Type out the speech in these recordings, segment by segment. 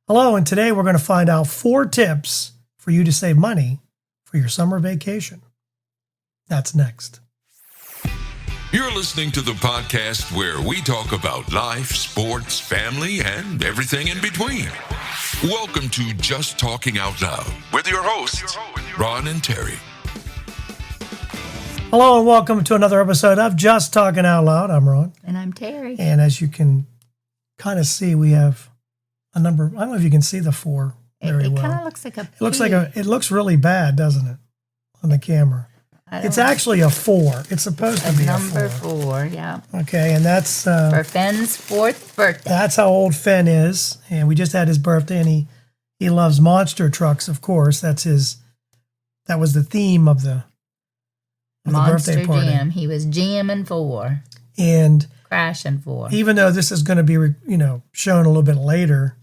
Hello, and today we're going to find out 4 tips for you to save money for your summer vacation. That's next. You're listening to the podcast where we talk about life, sports, family, and everything in between. Welcome to Just Talking Out Loud with your hosts, Ron and Terry. Hello, and welcome to another episode of Just Talking Out Loud. I'm Ron. And I'm Terry. And as you can kind of see, we have a number. I don't know if you can see the 4 very well. It kind of looks like a It looks really bad, doesn't it, on the camera? It's actually a 4. It's supposed to be a 4. Number 4, yeah. Okay, and that's for Finn's 4th birthday. That's how old Finn is, and we just had his birthday, and he loves monster trucks, of course. That was the theme of the birthday party. Jam. He was jamming 4. And crashing 4. Even though this is going to be, shown a little bit later,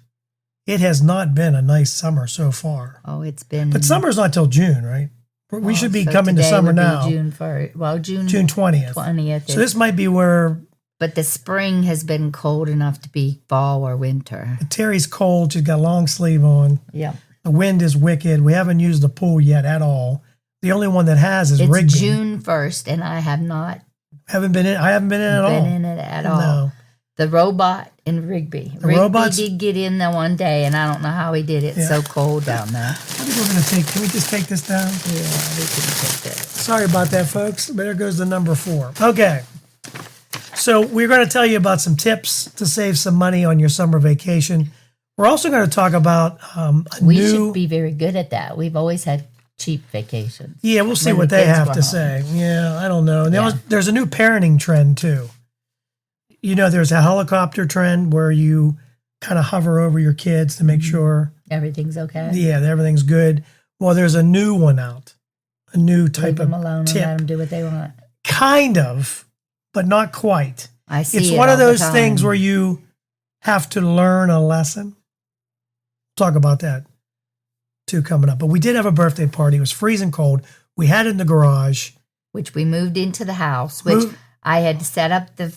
it has not been a nice summer so far. Oh, it's been. But summer's not till June, right? We should be coming to summer now. June 1st. Well, June 20th. 20th. So this might be where. But the spring has been cold enough to be fall or winter. Terry's cold. She's got a long sleeve on. Yeah. The wind is wicked. We haven't used the pool yet at all. The only one that has is Rigby. It's June 1st, and I have not. I haven't been in it at all. No. The robot in Rigby. Rigby did get in there one day, and I don't know how he did it. It's so cold down there. I think we're going to can we just take this down? Yeah, we can take that. Sorry about that, folks. But there goes the number 4. Okay. So we're going to tell you about some tips to save some money on your summer vacation. We're also going to talk about We should be very good at that. We've always had cheap vacations. Yeah, we'll see what they have to say. Yeah, I don't know. And there's a new parenting trend, too. There's a helicopter trend where you kind of hover over your kids to make sure everything's okay. Yeah, everything's good. Well, there's a new one out, a new type Leave them of alone tip. And let them do what they want. Kind of, but not quite. I see. It's one of those things where you have to learn a lesson. Talk about that too coming up. But we did have a birthday party. It was freezing cold. We had it in the garage, which we moved into the house. Which I had set up the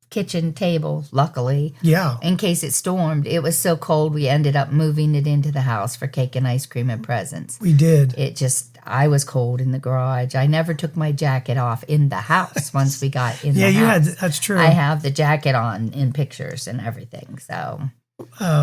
kitchen table, luckily. Yeah. In case it stormed. It was so cold, we ended up moving it into the house for cake and ice cream and presents. We did. I was cold in the garage. I never took my jacket off in the house once we got in the house. That's true. I have the jacket on in pictures and everything, so.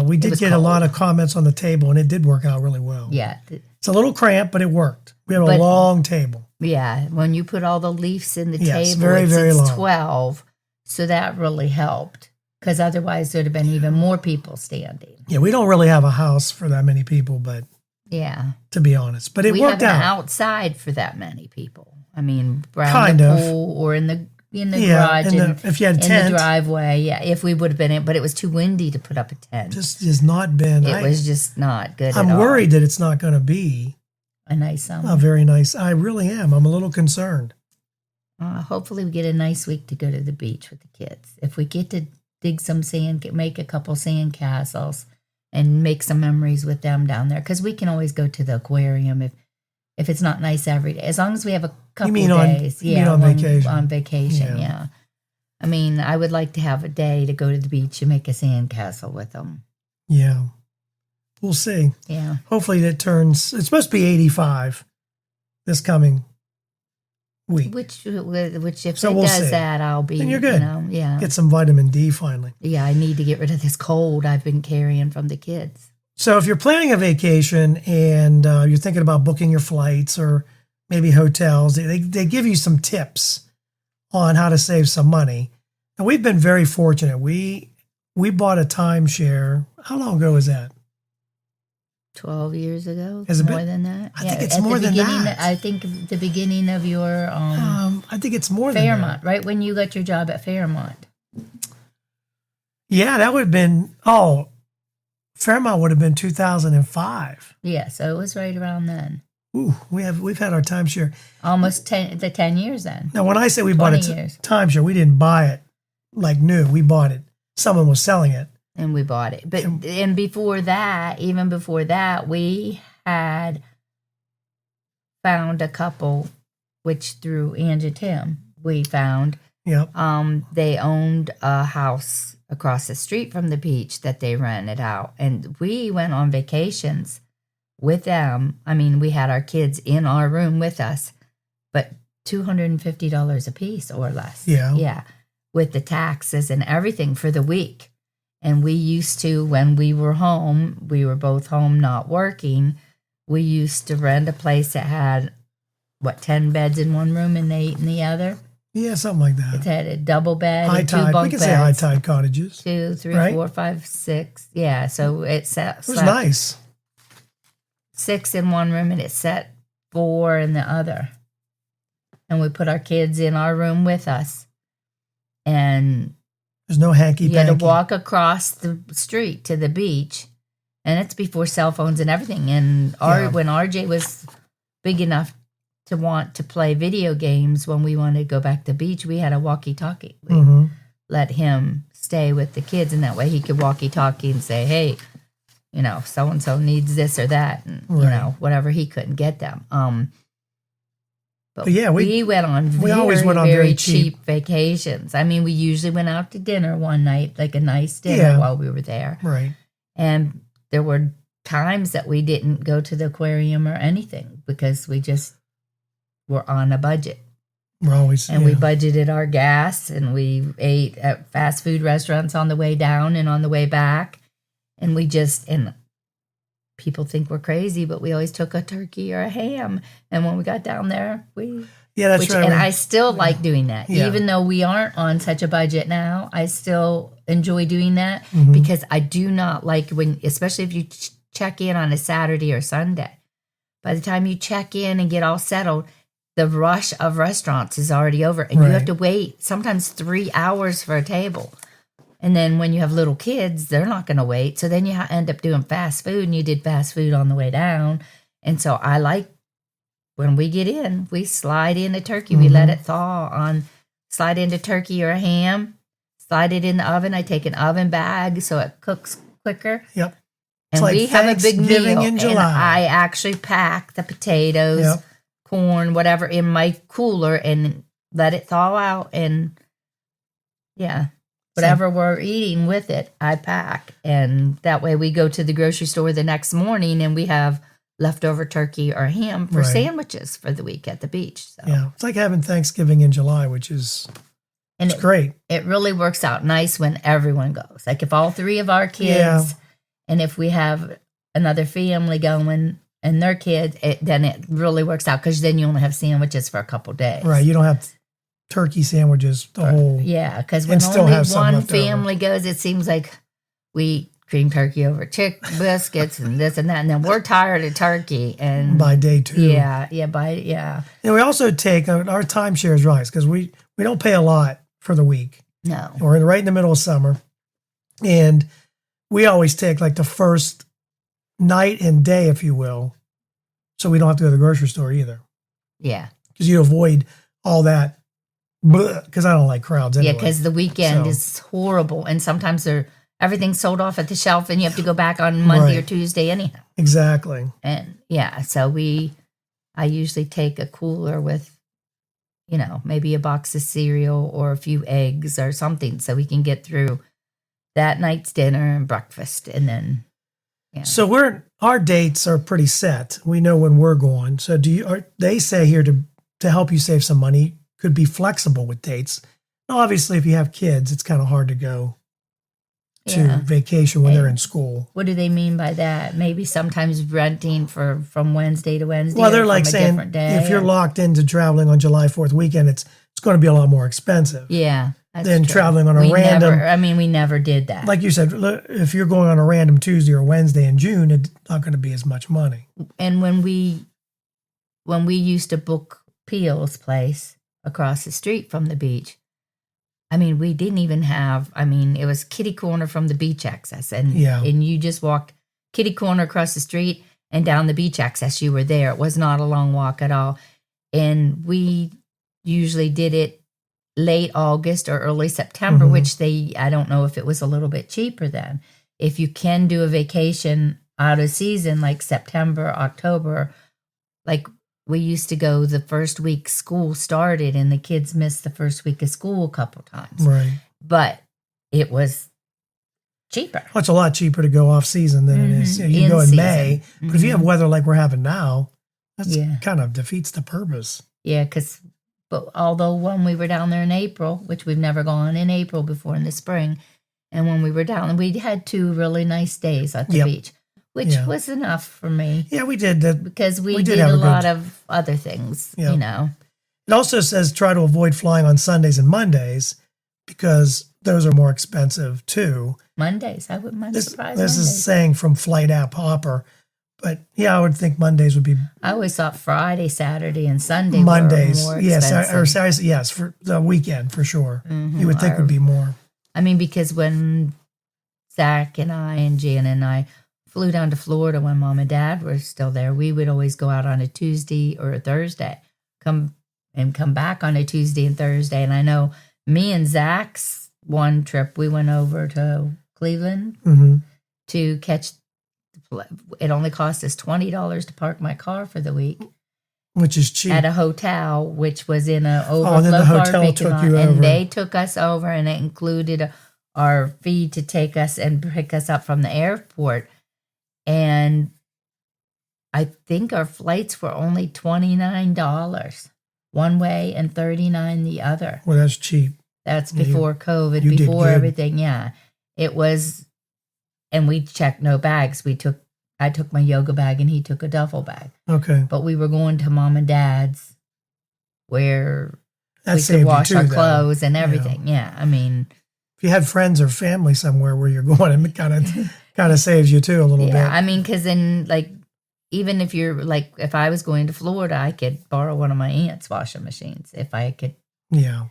We did get a lot of comments on the table, and it did work out really well. Yeah. It's a little cramped, but it worked. We had a long table. Yeah. When you put all the leaves in the table, very long. 12. So that really helped, because otherwise there'd have been even more people standing. Yeah, we don't really have a house for that many people, but to be honest, but it worked out. We have an outside for that many people. I mean, around the pool or in the garage, if you had a tent, in the driveway. Yeah, if we would have been in, but it was too windy to put up a tent. Just has not been. It was just not good. I'm worried that it's not going to be a nice summer. A very nice. I really am. I'm a little concerned. Hopefully we get a nice week to go to the beach with the kids. If we get to dig some sand, make a couple sand castles and make some memories with them down there. Because we can always go to the aquarium if it's not nice every day. As long as we have a couple days. On vacation. On vacation, yeah. I mean, I would like to have a day to go to the beach and make a sand castle with them. Yeah. We'll see. Yeah. Hopefully it's supposed to be 85 this coming week. Which if it does that, I'll be. Then you're good. Get some vitamin D finally. Yeah, I need to get rid of this cold I've been carrying from the kids. So if you're planning a vacation and you're thinking about booking your flights or maybe hotels, they give you some tips on how to save some money. And we've been very fortunate. We bought a timeshare. How long ago was that? 12 years ago? Has it more been? Than that? I think it's more than that. I think the beginning of your I think it's more Fairmont, than that. right? When you got your job at Fairmont. Yeah, that would have been, Fairmont would have been 2005. Yeah, so it was right around then. Ooh, we've had our timeshare. Almost 10 years then. Now, when I say we bought a timeshare, we didn't buy it like new. We bought it. Someone was selling it. And we bought it. But and before that, even before that, we had found a couple, which through Angie Tim, we found Yep. They owned a house across the street from the beach that they rented out. And we went on vacations with them. I mean, we had our kids in our room with us, but $250 a piece or less. Yeah. Yeah. With the taxes and everything for the week. And we used to, when we were home, we were both home not working, we used to rent a place that had, 10 beds in one room and 8 in the other? Yeah, something like that. It had a double bed High and 2 tide. bunk We can beds. say high tide cottages. 2, 3, right? 4, 5, 6. Yeah, so it set. It was nice. 6 in one room and it set 4 in the other. And we put our kids in our room with us. And there's no hanky-panky. you had to walk across the street to the beach. And it's before cell phones and everything. And when RJ was big enough to want to play video games, when we wanted to go back to the beach, we had a walkie-talkie. We let him stay with the kids, and that way he could walkie-talkie and say, hey, so-and-so needs this or that, and, whatever he couldn't get them. But yeah, we went on very cheap vacations. I mean, we usually went out to dinner one night, like a nice dinner while we were there. Right. And there were times that we didn't go to the aquarium or anything because we just were on a budget. We're always, and we budgeted our gas, and we ate at fast food restaurants on the way down and on the way back. And and people think we're crazy, but we always took a turkey or a ham. And when we got down there, that's right. And I still like doing that. Yeah. Even though we aren't on such a budget now, I still enjoy doing that because I do not like especially if you check in on a Saturday or Sunday. By the time you check in and get all settled, the rush of restaurants is already over, and you have to wait sometimes 3 hours for a table. And then when you have little kids, they're not going to wait. So then you end up doing fast food, and you did fast food on the way down. And so I like when we get in, we slide in a turkey. We let it thaw slide into turkey or a ham, slide it in the oven. I take an oven bag so it cooks quicker. Yep. And like we have a big meal. In July. And I actually pack the potatoes, corn, whatever, in my cooler and let it thaw out. And whatever we're eating with it, I pack. And that way we go to the grocery store the next morning and we have leftover turkey or ham for sandwiches for the week at the beach. So. Yeah, it's like having Thanksgiving in July, which is great. It really works out nice when everyone goes. Like if all 3 of our kids, and if we have another family going and their kids, then it really works out because then you only have sandwiches for a couple days. Right, you don't have turkey sandwiches the whole. Yeah, because when only one family goes, it seems like we eat cream turkey over chick biscuits and this and that, and then we're tired of turkey. And by day 2, and we also take our timeshares rise because we don't pay a lot for the week. No, we're right in the middle of summer, and we always take like the first night and day, if you will, so we don't have to go to the grocery store either. Yeah, because you avoid all that. Because I don't like crowds anyway. Yeah, because the weekend is horrible, and sometimes everything's sold off at the shelf, and you have to go back on Monday or Tuesday anyhow. Exactly. And so I usually take a cooler with, maybe a box of cereal or a few eggs or something, so we can get through that night's dinner and breakfast, and then. Yeah. So our dates are pretty set. We know when we're going. So they say here to help you save some money. Could be flexible with dates. Now, obviously, if you have kids, it's kind of hard to go to vacation when they're in school. What do they mean by that? Maybe sometimes renting from Wednesday to Wednesday. Well, they're like saying if you're locked into traveling on July 4th weekend, it's going to be a lot more expensive. Yeah, than traveling on a random. We never did that. Like you said, if you're going on a random Tuesday or Wednesday in June, it's not going to be as much money. And when we used to book Peel's place across the street from the beach, we didn't even have, it was kitty corner from the beach access. And you just walked kitty corner across the street and down the beach access. You were there. It was not a long walk at all. And we usually did it late August or early September, which I don't know if it was a little bit cheaper then. If you can do a vacation out of season, like September, October, like we used to go the first week school started, and the kids missed the first week of school a couple times. Right. But it was cheaper. Well, it's a lot cheaper to go off season than it is. You can go in season. May, but if you have weather like we're having now, that's Yeah. kind of defeats the purpose. Yeah, but although when we were down there in April, which we've never gone in April before in the spring, and when we were down, we had 2 really nice days at the Yep. beach, which Yeah. was enough for me Yeah, we did that. because we We did did have a a lot good- of other things, Yeah. you know. It also says try to avoid flying on Sundays and Mondays because those are more expensive too. Mondays, I wouldn't mind This surprised is Mondays. saying from Flight App Hopper, but yeah, I would think Mondays would be I always thought Friday, Saturday, and Sunday Mondays. were more Yes, expensive. or Saturdays. Yes, for the weekend for sure. Mhm. You would think would be more. I mean, because when Zach and I and Jan and I flew down to Florida when Mom and Dad were still there, we would always go out on a Tuesday or a Thursday, come back on a Tuesday and Thursday. And I know me and Zach's one trip, we went over to Cleveland Hmm. to catch. It only cost us $20 to park my car for the week Which is cheap. at a hotel, which was in a and overflow then the car hotel parking took lot, you and over. they took us over, and it included our fee to take us and pick us up from the airport. And I think our flights were only $29 one way and $39 the other. Well, that's cheap. That's Yeah, before COVID, you did before good. everything. Yeah, it was. And we checked no bags. I took my yoga bag, and he took a duffel bag. Okay, But we were going to Mom and Dad's, where that we saved could wash you too, our though. clothes and everything. Yeah, I mean, If you had friends or family somewhere where you're going, it kind of saves you too a little yeah, bit. I mean, because then like even if you're like, if I was going to Florida, I could borrow one of my aunt's washing machines if I could Yeah.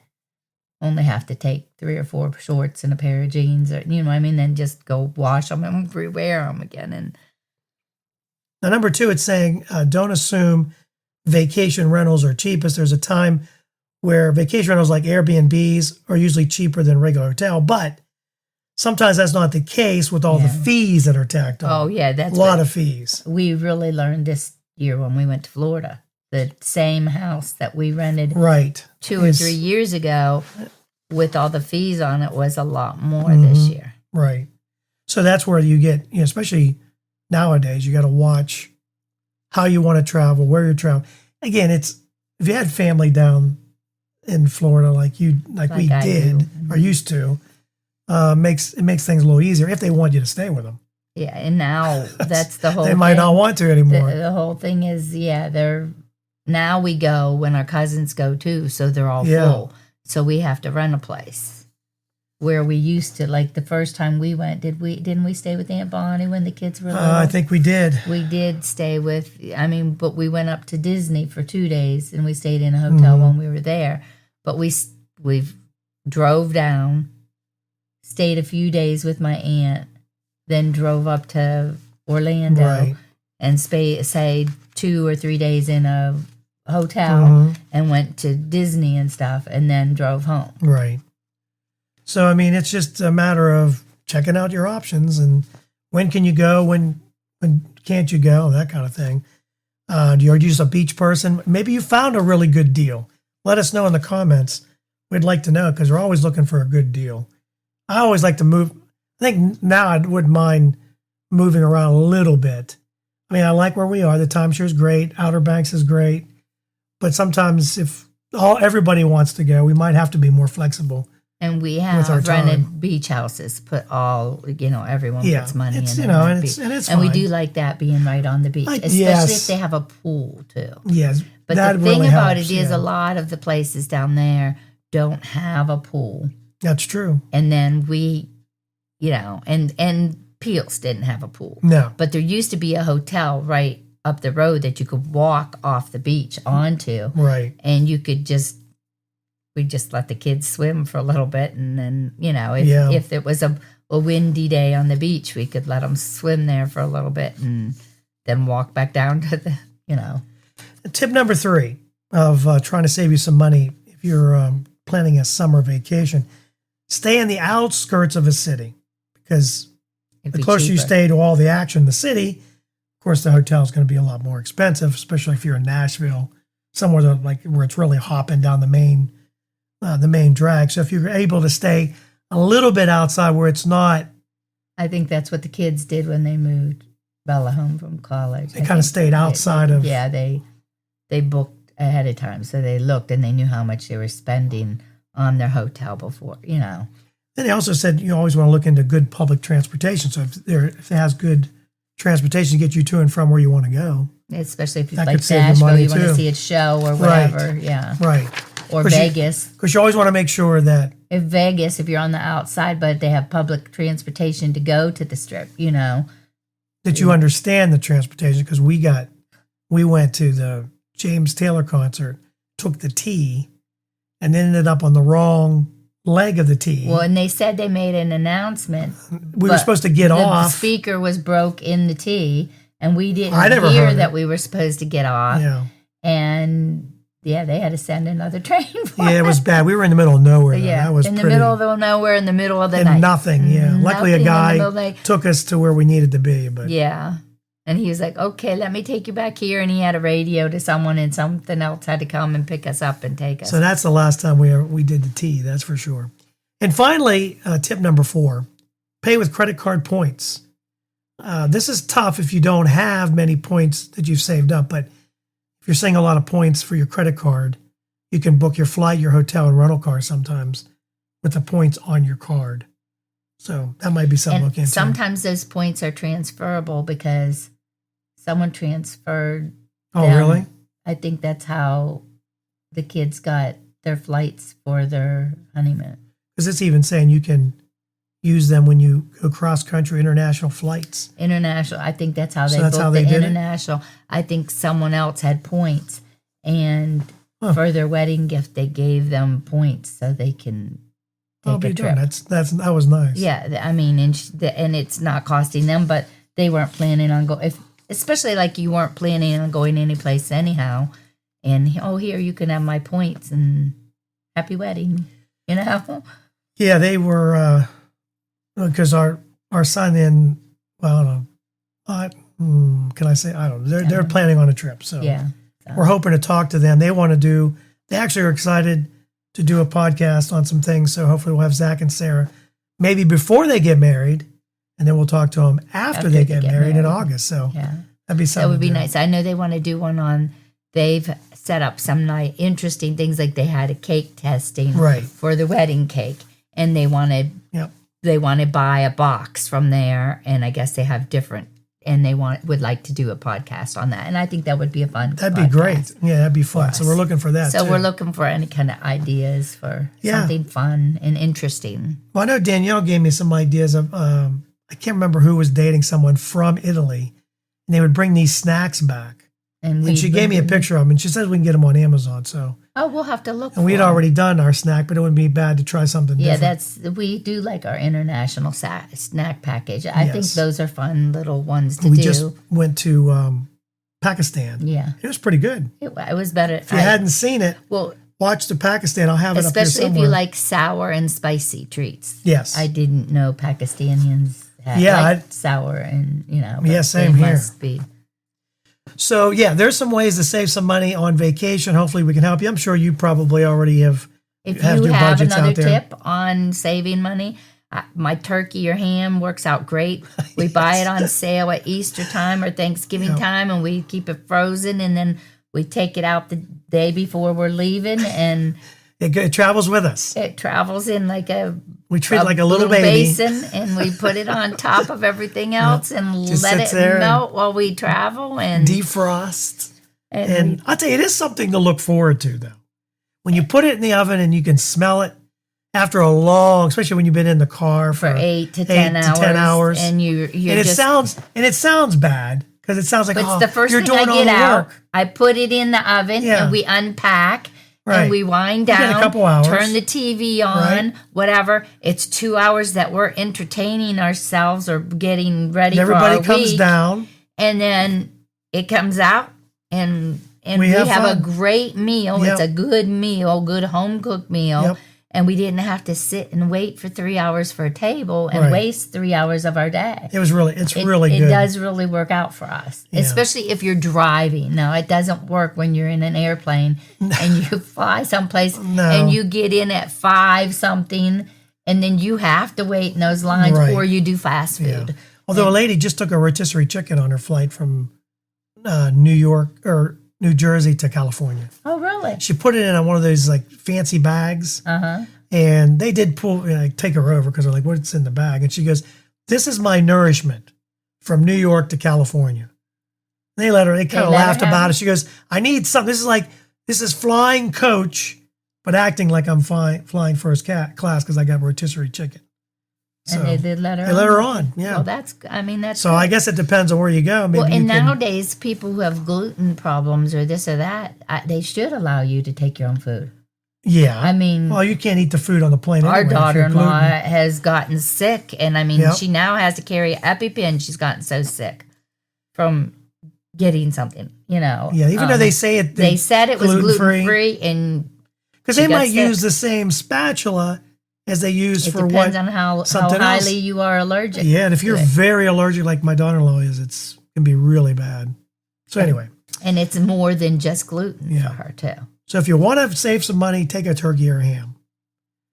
only have to take 3 or 4 shorts and a pair of jeans, or you know what I mean, then just go wash them and rewear them again. And Now, number 2, it's saying don't assume vacation rentals are cheapest. There's a time where vacation rentals like Airbnbs are usually cheaper than regular hotel, but sometimes that's not the case with all the Yeah. fees that are tacked on. oh yeah, a that's lot what of fees. we really learned this year when we went to Florida. The same house that we rented Right. 2 or Is- 3 years ago, with all the fees on it, was a lot more this Mhm. year. Right. So that's where you get, especially nowadays, you got to watch how you want to travel, where you're traveling. Again, it's if you had family down in Florida like we Like I did do. or used to, makes things a little easier if they want you to stay with them. Yeah, and now that's the whole. They might thing. not want to anymore. The whole thing is, yeah, they're now we go when our cousins go too, so they're all Yeah. full. So we have to rent a place. Where we used to, like the first time we went, didn't we stay with Aunt Bonnie when the kids were little? I think we did. We did stay with, but we went up to Disney for 2 days and we stayed in a hotel when we were there. But we drove down, stayed a few days with my aunt, then drove up to Orlando Right. and stayed 2 or 3 days in a hotel Mhm. and went to Disney and stuff, and then drove home. Right. So, I mean, it's just a matter of checking out your options and when can you go, when can't you go, that kind of thing. You're just a beach person. Maybe you found a really good deal. Let us know in the comments. We'd like to know because we're always looking for a good deal. I always like to move. I think now I wouldn't mind moving around a little bit. I mean, I like where we are. The timeshare is great. Outer Banks is great. But sometimes if everybody wants to go, we might have to be more flexible. And we With our have rented time. beach houses, everyone Yeah, puts money it's, in you know, that and beach. it's And we fine. do like that being right on the beach, especially Yes. if they have a pool too. Yes, But that the thing really about helps, it is yeah. a lot of the places down there don't have a pool. That's true. And then we, and Peels didn't have a pool. No, But there used to be a hotel right up the road that you could walk off the beach onto, right. and you could we just let the kids swim for a little bit, and then Yeah. if it was a windy day on the beach, we could let them swim there for a little bit and then walk back down to the Tip number 3 of trying to save you some money if you're planning a summer vacation: stay in the outskirts of a city because it'd the be closer you cheaper. stay to all the action in the city, of course, the hotel is going to be a lot more expensive, especially if you're in Nashville, somewhere that, like where it's really hopping down the main drag. So if you're able to stay a little bit outside where it's not, I think that's what the kids did when they moved Bella home from college. they kind of stayed outside of. Yeah, they booked ahead of time, so they looked and they knew how much they were spending on their hotel before, you know. Then they also said you always want to look into good public transportation. So if it has good transportation to get you to and from where you want to go. Especially if you That like could save you Nashville, money, you want too. to see a show or whatever. Yeah. Right. Or 'Cause Vegas. Because you always want to make sure that, If Vegas, if you're on the outside, but they have public transportation to go to the strip, you know. that you understand the transportation. Because we went to the James Taylor concert, took the T, and then ended up on the wrong leg of the T. Well, and they said they made an announcement. We were but supposed to get the off. speaker was broke in the T, and we didn't I never hear heard that it. we were supposed to get off. Yeah. And yeah, they had to send another train for Yeah, it was us. bad. We were in the middle of nowhere. Though. Yeah, That was in the pretty, middle of nowhere, in the middle of the and night. nothing. Yeah. Luckily, a Nothing in the middle of guy the night. took us to where we needed to be. But Yeah. And he was like, okay, let me take you back here. And he had a radio to someone, and something else had to come and pick us up and take us. so that's the last time we did the T. That's for sure. And finally, tip number 4: pay with credit card points. This is tough if you don't have many points that you've saved up, but if you're saving a lot of points for your credit card, you can book your flight, your hotel, and rental car sometimes with the points on your card. So that might be something to look and into. sometimes those points are transferable because someone transferred. Oh, them. really? I think that's how the kids got their flights for their honeymoon. Because it's even saying you can use them when you go cross-country international flights. International. I think that's how So they that's booked how they the did it? international. I think someone else had points, and for their wedding gift, they gave them points so they can I'll take be a trip. darned. That was nice. Yeah, I mean, and it's not costing them, but they weren't planning on going. Especially like you weren't planning on going anyplace anyhow, and here you can have my points and happy wedding, you know. Yeah, they were because our son in well, I don't know. Can I say I don't know? They're planning on a trip, so Yeah, we're hoping to talk to them. They want to do. They actually are excited to do a podcast on some things. So hopefully we'll have Zach and Sarah maybe before they get married, and then we'll talk to them after they get married in August. So yeah, that'd be something. that would be to do. nice. I know they want to do one on. They've set up some interesting things, like they had a cake testing Right. for the wedding cake, and they wanted Yep. they want to buy a box from there, and I guess they have different, and they would like to do a podcast on that, and I think that would be a fun. That'd be podcast. great. Yeah, that'd be fun. for So us. we're looking for that. So too. we're looking for any kind of ideas for Yeah. something fun and interesting. Well, I know Danielle gave me some ideas of. I can't remember who was dating someone from Italy, and they would bring these snacks back. And she gave me a picture of them, and she says we can get them on Amazon. So, Oh, we'll have to look. and we had for 'em. already done our snack, but it wouldn't be bad to try something Yeah, different. we do like our international snack package. I think Yes. those are fun little ones to We do. just went to Pakistan. Yeah, It was pretty good. it was better. If you hadn't seen it, well, watch the Pakistan. I'll have it up here especially if somewhere. you like sour and spicy treats. Yes. I didn't know Pakistanians had Yeah, sour and but Yeah, same they here. Must be. So, yeah, there's some ways to save some money on vacation. Hopefully we can help you. I'm sure you probably already have. If have you your have budgets another out there. tip on saving money, my turkey or ham works out great. We buy it on sale at Easter time or Thanksgiving time, and we keep it frozen, and then we take it out the day before we're leaving, and It travels with us. it travels in like We treat it like a little baby. basin, and we put it on top of everything else and Just let sits it there melt while we travel. And Defrost. and And I'll tell you, it is something to look forward to, though. When you put it in the oven and you can smell it after a long, especially when you've been in the car for 8 to 10 hours, and you're and just it sounds bad because it sounds like But it's the first you're thing I doing all get the out. work. I put it in the oven Yeah. and we unpack Right. and we wind You get a down, couple hours. turn the TV on, Right. whatever. It's 2 hours that we're entertaining ourselves or getting ready And everybody for our comes week. down. And then it comes out and We we have a fun. great meal. Yep. It's a good meal, good home cooked meal. Yep. And we didn't have to sit and wait for 3 hours for a table and waste 3 hours of our day. It's really good. It does really work out for us, especially if you're driving. Now, it doesn't work when you're in an airplane and you fly someplace and you get in at 5 something and then you have to wait in those lines or you do fast food. Yeah. Although a lady just took a rotisserie chicken on her flight from New York or New Jersey to California. Oh, really? She put it in one of those like fancy bags. And they did take her over because they're like, what's in the bag? And she goes, this is my nourishment from New York to California. They kind of laughed about it. She goes, I need something. This is flying coach, but acting like I'm flying first class because I got rotisserie chicken. So and they did let her on? They let her on, yeah. Well, that's so good. I guess it depends on where you go. Maybe and nowadays, people who have gluten problems or this or that, they should allow you to take your own food. Yeah. I mean, well, you can't eat the food on the plane our anyway. Our daughter-in-law has gotten sick, and I mean, Yep. she now has to carry an EpiPen. She's gotten so sick from getting something, Yeah, even though they say it, they said it was gluten-free, and because they might use the same spatula as they use for what? It depends on how highly you are allergic. Yeah, and if you're very allergic, like my daughter-in-law is, it can be really bad. So anyway. And it's more than just gluten for her, too. So if you want to save some money, take a turkey or a ham.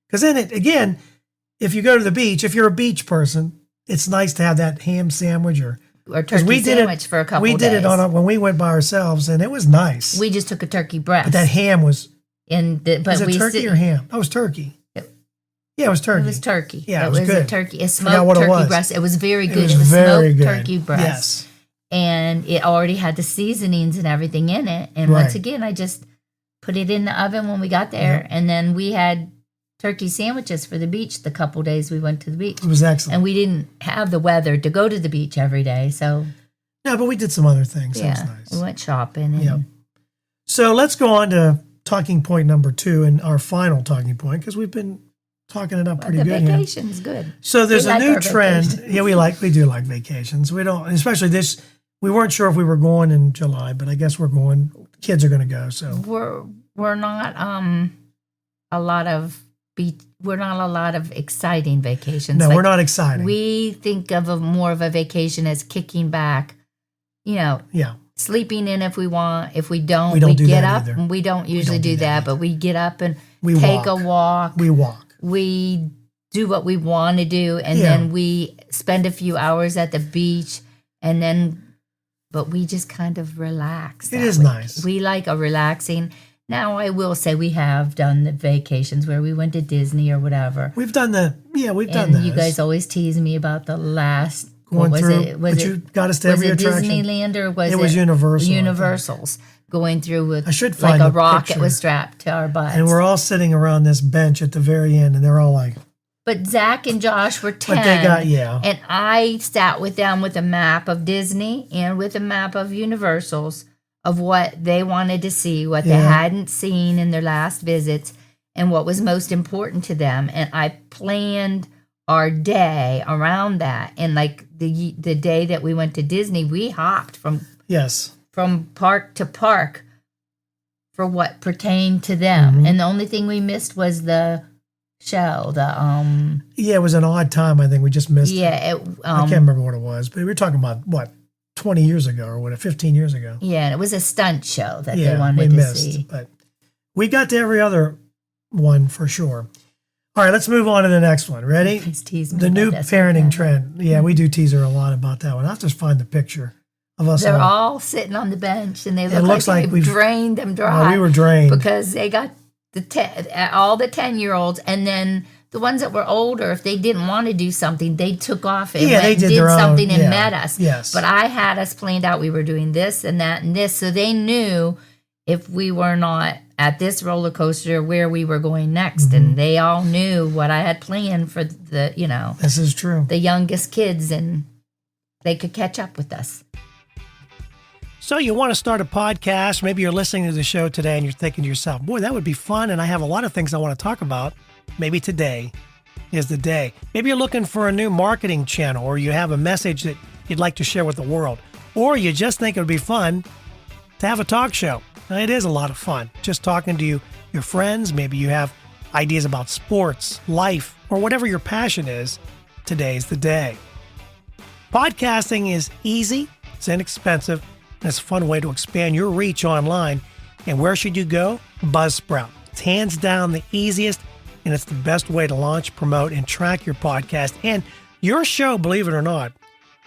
Because then, again, if you go to the beach, if you're a beach person, it's nice to have that ham sandwich or turkey sandwich for a couple days. We did it when we went by ourselves, and it was nice. We just took a turkey breast. But that ham was... was it turkey or ham? Oh, it was turkey. Yeah, it was turkey. It was turkey. Yeah, it was good. A turkey. A smoked turkey breast. It was very good. It was very smoked good. Turkey breast. Yes. And it already had the seasonings and everything in it. And once again, I just put it in the oven when we got there. Yep. And then we had turkey sandwiches for the beach the couple days we went to the beach. It was excellent. And we didn't have the weather to go to the beach every day. So no, but we did some other things. Yeah, that was nice. We went shopping. And yep. So let's go on to talking point number 2 and our final talking point, because we've been talking it up pretty good. The vacation's good. So there's a new trend. Yeah, we do like vacations. We don't, especially this. We weren't sure if we were going in July, but I guess we're going. Kids are going to go. So we're not a lot of exciting vacations. No, we're not exciting. We think of more of a vacation as kicking back. Yeah. Sleeping in if we want. If we don't we get up. Either. We don't usually do that, but we get up and take a walk. We walk. We do what we want to do, and then we spend a few hours at the beach, but we just kind of relax. It is nice. We like a relaxing. Now, I will say we have done the vacations where we went to Disney or whatever. We've done that. Yeah, we've done that. You guys always tease me about the last. You got us to every attraction. Disneyland or was it? It was Universal. Universals. Going through with like a rocket was strapped to our butts. And we're all sitting around this bench at the very end, and they're all like... But Zach and Josh were 10. But they got, And I sat with them with a map of Disney and with a map of Universals of what they wanted to see, what they hadn't seen in their last visits, and what was most important to them. And I planned our day around that. And like the day that we went to Disney, we hopped from park to park for what pertained to them. Mm-hmm. And the only thing we missed was the show. It was an odd time. I think we just missed it. I can't remember what it was, but we were talking about 20 years ago or 15 years ago. Yeah, and it was a stunt show that they wanted to see. But we got to every other one for sure. All right, let's move on to the next one. Ready? The new parenting trend. Yeah, we do tease her a lot about that one. I'll just find the picture of us. They're all sitting on the bench, and they look like we've drained them dry. We were drained. Because they got all the 10-year-olds, and then the ones that were older, if they didn't want to do something, they took off and went and did something and met us. Yes. But I had us planned out. We were doing this and that and this, so they knew if we were not at this roller coaster where we were going next. Mm-hmm. And they all knew what I had planned for this is true, the youngest kids, and they could catch up with us. So you want to start a podcast, maybe you're listening to the show today and you're thinking to yourself, boy, that would be fun, and I have a lot of things I want to talk about. Maybe today is the day. Maybe you're looking for a new marketing channel, or you have a message that you'd like to share with the world, or you just think it would be fun to have a talk show. Now, it is a lot of fun just talking to your friends. Maybe you have ideas about sports, life, or whatever your passion is, today's the day. Podcasting is easy, it's inexpensive, and it's a fun way to expand your reach online. And where should you go? Buzzsprout. It's hands down the easiest, and it's the best way to launch, promote, and track your podcast. And your show, believe it or not,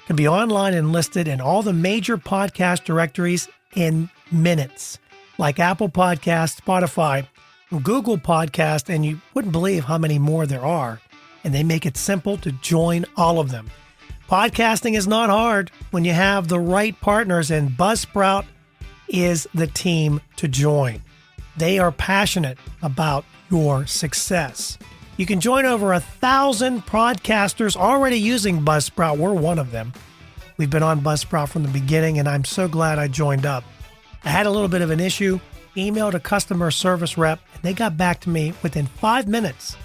can be online and listed in all the major podcast directories in minutes, like Apple Podcasts, Spotify, Google Podcast, and you wouldn't believe how many more there are. And they make it simple to join all of them. Podcasting is not hard when you have the right partners, and Buzzsprout is the team to join. They are passionate about your success. You can join over 1,000 podcasters already using Buzzsprout. We're one of them. We've been on Buzzsprout from the beginning, and I'm so glad I joined up. I had a little bit of an issue, emailed a customer service rep, and they got back to me within 5 minutes,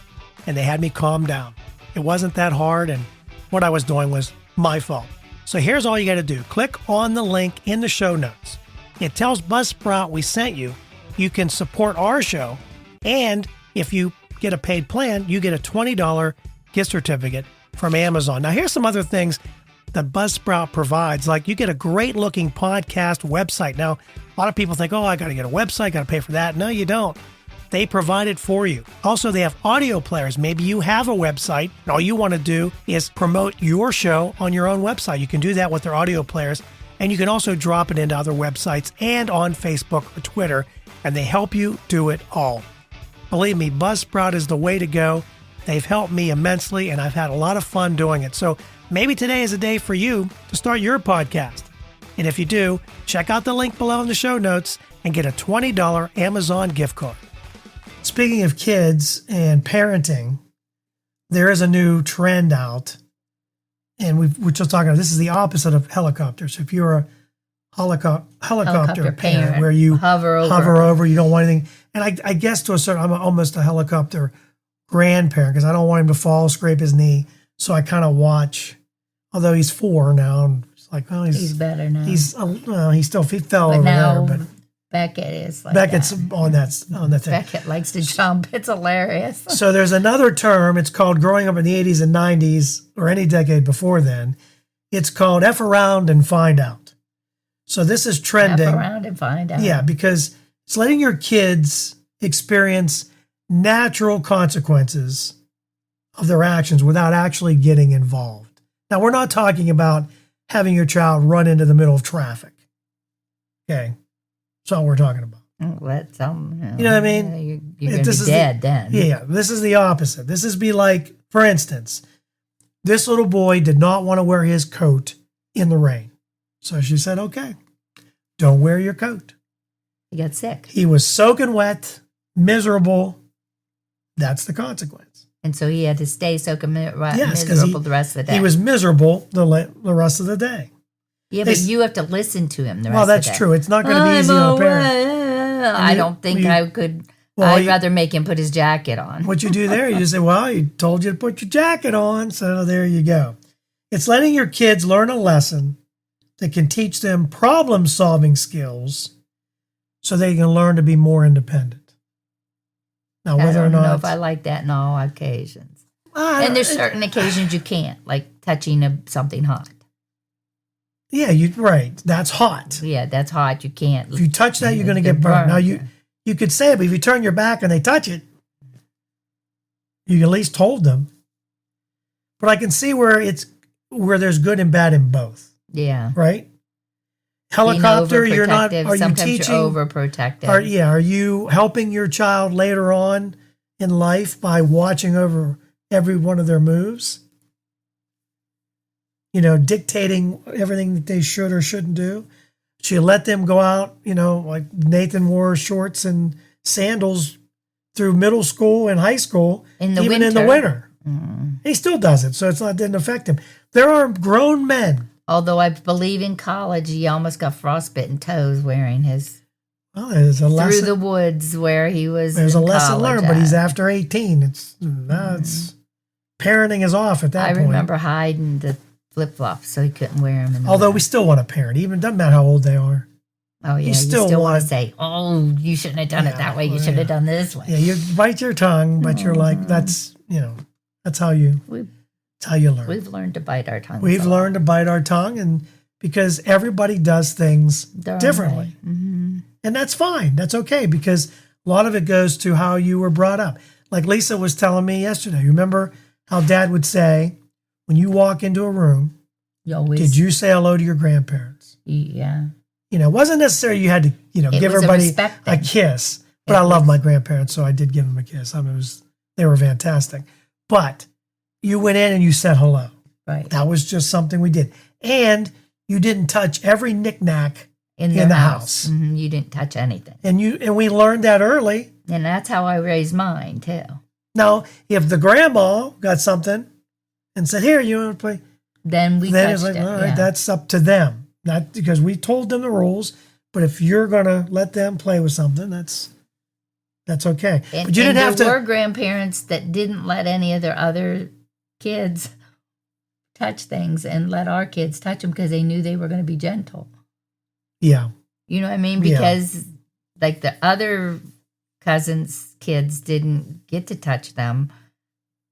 and they had me calm down. It wasn't that hard, and what I was doing was my fault. So here's all you got to do. Click on the link in the show notes. It tells Buzzsprout we sent you. You can support our show, and if you get a paid plan, you get a $20 gift certificate from Amazon. Now, here's some other things that Buzzsprout provides. Like, you get a great looking podcast website. Now, a lot of people think, oh, I got to get a website, got to pay for that. No, you don't. They provide it for you. Also, they have audio players. Maybe you have a website and all you want to do is promote your show on your own website. You can do that with their audio players, and you can also drop it into other websites and on Facebook or Twitter, and they help you do it all. Believe me, Buzzsprout is the way to go. They've helped me immensely, and I've had a lot of fun doing it. So maybe today is a day for you to start your podcast. And if you do, check out the link below in the show notes and get a $20 Amazon gift card. Speaking of kids and parenting, there is a new trend out, and we're just talking about this is the opposite of helicopters. If you're a helicopter parent where you hover over, you don't want anything. And I guess to a certain, I'm almost a helicopter grandparent because I don't want him to fall, scrape his knee. So I kind of watch, although he's 4 now, and it's like, well, he's better now. He fell over there, but Beckett is like Beckett's that. on the thing. Beckett likes to jump. It's hilarious. So there's another term. It's called growing up in the 80s and 90s or any decade before then. It's called F around and find out. So this is trending. F around and find out. Yeah, because it's letting your kids experience natural consequences of their actions without actually getting involved. Now, we're not talking about having your child run into the middle of traffic. Okay. That's all we're talking about. You know what I mean? You're going to be dead then. Yeah, this is the opposite. This is be like, for instance, this little boy did not want to wear his coat in the rain. So she said, okay, don't wear your coat. He got sick. He was soaking wet, miserable. That's the consequence. And so he had to stay soaking miserable the rest of the day. He was miserable the rest of the day. Yeah, but you have to listen to him the rest of the day. Well, that's true. It's not going to be easy on a parent. I don't think I could. Well, I'd rather make him put his jacket on. What you do there, you just say, well, he told you to put your jacket on. So there you go. It's letting your kids learn a lesson that can teach them problem-solving skills so they can learn to be more independent. Now, whether or not... I don't know if I like that in all occasions. And there's certain occasions you can't, like touching something hot. Yeah, right. That's hot. Yeah, that's hot. You can't. If you touch that, you're going to get burned. Now, you could say it, but if you turn your back and they touch it, you can at least hold them. But I can see where there's good and bad in both. Yeah. Right? Helicopter, you're not, are you Sometimes teaching? You're overprotective. Are you helping your child later on in life by watching over every one of their moves? Dictating everything that they should or shouldn't do. She let them go out, like Nathan wore shorts and sandals through middle school and high school, even in the winter. Mm. He still does it, so it didn't affect him. There are grown men. Although I believe in college, he almost got frostbitten toes wearing his. Well, there's a lesson through the woods where he was. There's a lesson learned, but he's after 18. It's parenting is off at that point. I remember hiding the flip-flops so he couldn't wear them. Although we still want to parent, even doesn't matter how old they are. Oh, yeah. You still want want to say, oh, you shouldn't have done it that way. You should have done this way. Yeah, you bite your tongue, but you're like, that's how you learn. We've learned to bite our tongue. We've learned to bite our tongue, and because everybody does things differently. Mm-hmm. And that's fine. That's okay, because a lot of it goes to how you were brought up. Like Lisa was telling me yesterday, remember how Dad would say, when you walk into a room, did you say hello to your grandparents? Yeah. It wasn't necessary you had to, give everybody a kiss. But I love my grandparents, so I did give them a kiss. I mean, they were fantastic. But you went in and you said hello. Right. That was just something we did. And you didn't touch every knick-knack in the house. Mm-hmm. You didn't touch anything. And we learned that early. And that's how I raised mine, too. Now, if the grandma got something and said, here, you want to play? Then it's like, all right, that's up to them. Not because we told them the rules, but if you're going to let them play with something, that's okay. And, but you didn't have to. There were grandparents that didn't let any of their other kids touch things and let our kids touch them because they knew they were going to be gentle. Yeah. You know what I mean? Because like the other cousins' kids didn't get to touch them,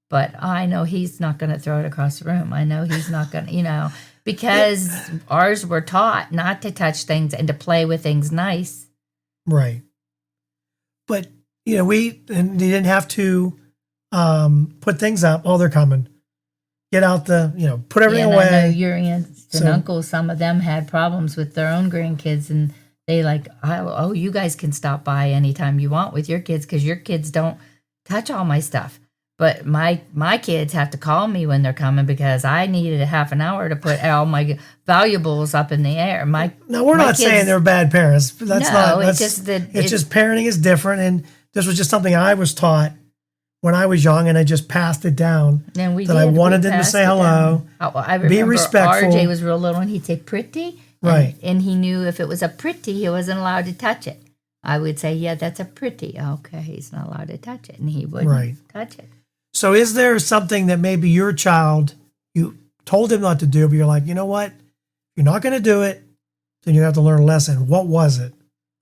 but I know he's not going to throw it across the room. I know he's not going to, because ours were taught not to touch things and to play with things nice. Right. But, they didn't have to put things up. Oh, they're coming. Get out put everything away. I know your aunts and uncles, some of them had problems with their own grandkids, and they you guys can stop by anytime you want with your kids because your kids don't touch all my stuff. But my kids have to call me when they're coming because I needed a half an hour to put all my valuables up in the air. No, we're not saying they're bad parents. It's just that it's just parenting is different, and this was just something I was taught when I was young, and I just passed it down. And I wanted them to say hello, I remember be respectful. RJ was real little, and he'd say pretty, right? And he knew if it was a pretty, he wasn't allowed to touch it. I would say, yeah, that's a pretty. Okay, he's not allowed to touch it, and he wouldn't touch it. So is there something that maybe your child, you told him not to do, but you're like, you know what? You're not going to do it, then you have to learn a lesson. What was it?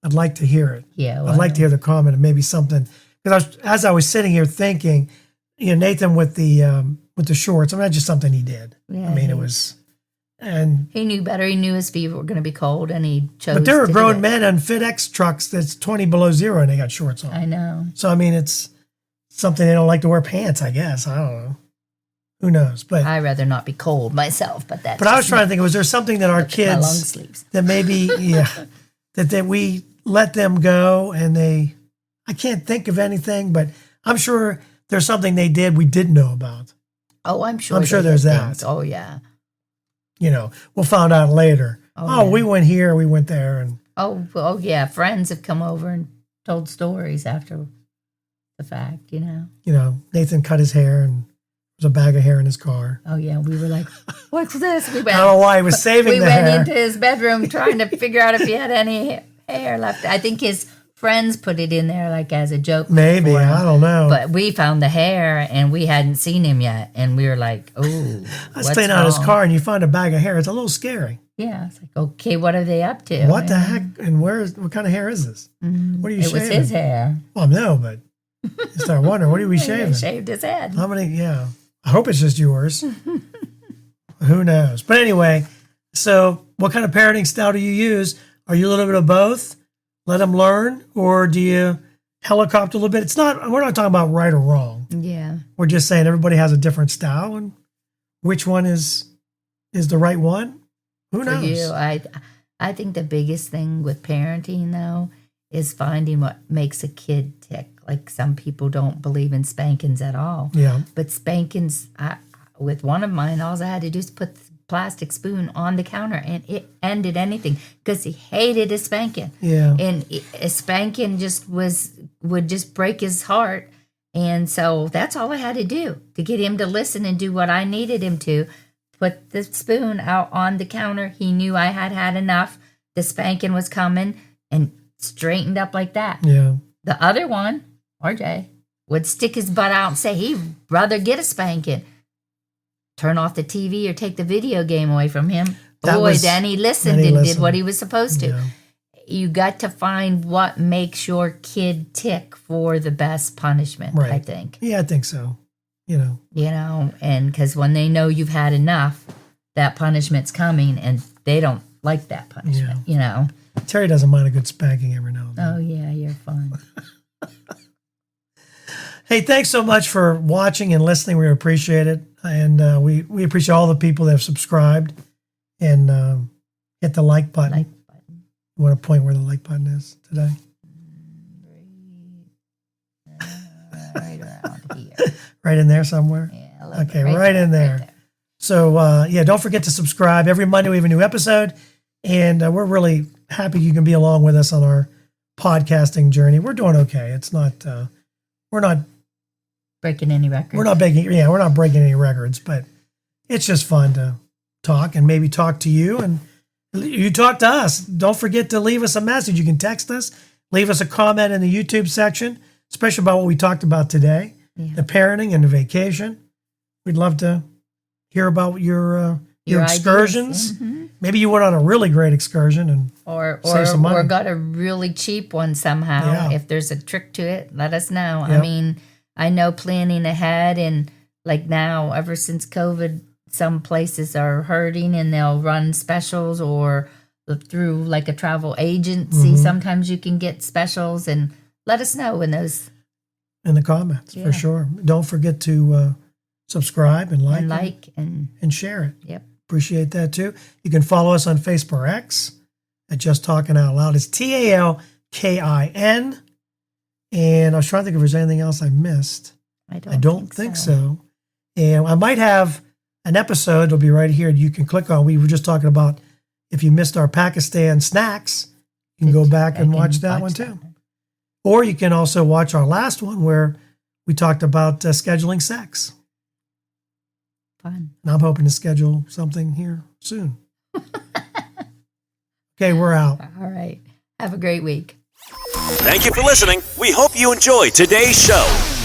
I'd like to hear it. Yeah. I'd like to hear the comment and maybe something. Because as I was sitting here thinking, Nathan with the shorts, I mean, that's just something he did. Yeah, I mean, it was, and he knew better. He knew his feet were going to be cold, and he chose. But there are grown men on FedEx trucks that's 20 below zero, and they got shorts on. I know. So I mean, it's something they don't like to wear pants, I guess. I don't know. Who knows? But I'd rather not be cold myself. But I was trying to think, was there something that our kids, my long sleeves, that maybe, that we let them go and I can't think of anything, but I'm sure there's something they did we didn't know about. Oh, I'm sure. I'm sure there's that. Things. Oh, yeah. We'll find out later. Oh, we went here, we went there. And Oh, yeah. Friends have come over and told stories after the fact, Nathan cut his hair and there was a bag of hair in his car. Oh, yeah. We were like, what's this? We I don't know why he was saving the hair. We went into his bedroom trying to figure out if he had any hair left. I think his friends put it in there like as a joke. Maybe. I don't know. But we found the hair and we hadn't seen him yet. And we were like, oh, I was cleaning out his car and you find a bag of hair. It's a little scary. Yeah. It's like, okay, what are they up to? What the heck? And what kind of hair is this? Mm-hmm. What are you shaving? shaving? It was his hair. Well, no, but you start wondering, what are we shaving? He shaved his head. How many? Yeah. I hope it's just yours. Who knows? But anyway, so what kind of parenting style do you use? Are you a little bit of both? Let them learn, or do you helicopter a little bit? We're not talking about right or wrong. Yeah. We're just saying everybody has a different style, and which one is the right one? Who knows? For you, I think the biggest thing with parenting, though, is finding what makes a kid tick. Like some people don't believe in spankings at all. Yeah. But spankings, with one of mine, all I had to do is put the plastic spoon on the counter and it ended anything because he hated a spanking. Yeah. And a spanking would just break his heart. And so that's all I had to do to get him to listen and do what I needed him to. Put the spoon out on the counter. He knew I had enough. The spanking was coming and straightened up like that. Yeah. The other one, RJ, would stick his butt out and say he'd rather get a spanking. Turn off the TV or take the video game away from him. Then he listened and did what he was supposed to. Yeah. you got to find what makes your kid tick for the best punishment, Right. I think. Yeah, I think so. And because when they know you've had enough, that punishment's coming, and they don't like that punishment, Terry doesn't mind a good spanking every now and then. Oh, yeah, you're fun. Hey, thanks so much for watching and listening. We appreciate it. And we appreciate all the people that have subscribed and hit the like button. You want to point where the like button is today? Right around here. Right in there somewhere? Yeah. Okay, right in there. Right there. So, don't forget to subscribe. Every Monday we have a new episode. And we're really happy you can be along with us on our podcasting journey. We're doing okay. It's not, we're not Breaking any records. we're not breaking any records, but it's just fun to talk and maybe talk to you and you talk to us. Don't forget to leave us a message. You can text us, leave us a comment in the YouTube section, especially about what we talked about today, the parenting and the vacation. We'd love to hear about your excursions. Mm-hmm. Maybe you went on a really great excursion and save some money. Or got a really cheap one somehow. Yeah. If there's a trick to it, let us know. Yep. I mean, I know planning ahead, and like now, ever since COVID, some places are hurting and they'll run specials, or through like a travel agency. Mm-hmm. Sometimes you can get specials, and let us know when those. In the comments, for sure. Don't forget to subscribe and like and share it. Yep. Appreciate that too. You can follow us on Facebook or X at Just Talking Out Loud. It's TALKIN. And I was trying to think if there's anything else I missed. I don't think so. And I might have an episode. It'll be right here. You can click on. We were just talking about if you missed our Pakistan snacks, you can go back and watch that one too. Or you can also watch our last one where we talked about scheduling sex. Fun. And I'm hoping to schedule something here soon. Okay, we're out. All right. Have a great week. Thank you for listening. We hope you enjoyed today's show.